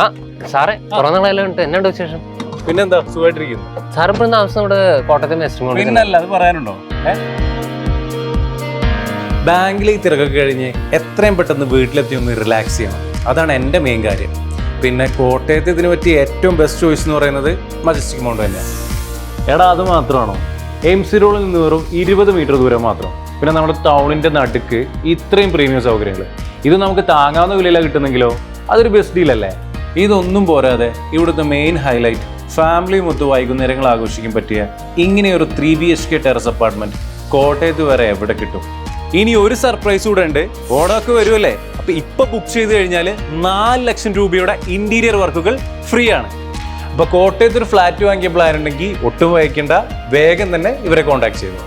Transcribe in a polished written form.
ആ സാറേ കുറെ നാളെല്ലാം ഉണ്ട്, എന്നാണ്ട് വിശേഷം? പിന്നെന്താ, സുഖമായിട്ടിരിക്കുന്നു. സാർ ഇപ്പൊ താമസം ഇവിടെ കോട്ടയത്തെ വെസ്റ്റ് മോണിൽ. പിന്നല്ല, അത് പറയാനുണ്ടോ? ബാങ്കിലെ ഈ തിരക്കൊക്കെ കഴിഞ്ഞ് എത്രയും പെട്ടെന്ന് വീട്ടിലെത്തി ഒന്ന് റിലാക്സ് ചെയ്യണം, അതാണ് എൻ്റെ മെയിൻ കാര്യം. പിന്നെ കോട്ടയത്ത് ഇതിന് പറ്റിയ ഏറ്റവും ബെസ്റ്റ് ചോയ്സ് എന്ന് പറയുന്നത് മജസ്റ്റിക് മൗണ്ട് തന്നെയാണ്. എടാ അത് മാത്രമാണോ? എയിംസ് റോഡിൽ നിന്ന് വെറും 20 മീറ്റർ ദൂരം മാത്രം. പിന്നെ നമ്മുടെ ടൗണിൻ്റെ നടുക്ക് ഇത്രയും പ്രീമിയം സൗകര്യങ്ങൾ, ഇത് നമുക്ക് താങ്ങാവുന്ന വിലയിലാണ് കിട്ടുന്നെങ്കിലോ അതൊരു ബെസ്റ്റ് ഡീലല്ലേ? ഇതൊന്നും പോരാതെ ഇവിടുത്തെ മെയിൻ ഹൈലൈറ്റ് ഫാമിലി മൊത്ത് വൈകുന്നേരങ്ങൾ ആഘോഷിക്കാൻ പറ്റിയ ഇങ്ങനെയൊരു 3 BHK ടെറസ് അപ്പാർട്ട്മെന്റ് കോട്ടയത്ത് വരെ എവിടെ കിട്ടും? ഇനി ഒരു സർപ്രൈസ് കൂടെ ഉണ്ട്, ഓണമൊക്കെ വരുമല്ലേ? അപ്പൊ ഇപ്പൊ ബുക്ക് ചെയ്ത് കഴിഞ്ഞാൽ 4 ലക്ഷം രൂപയുടെ ഇന്റീരിയർ വർക്കുകൾ ഫ്രീ ആണ്. അപ്പൊ കോട്ടയത്ത് ഒരു ഫ്ലാറ്റ് വാങ്ങിയ പ്ലാൻ ഉണ്ടെങ്കിൽ ഒട്ടും വൈകേണ്ട, വേഗം തന്നെ ഇവരെ കോൺടാക്ട് ചെയ്തു.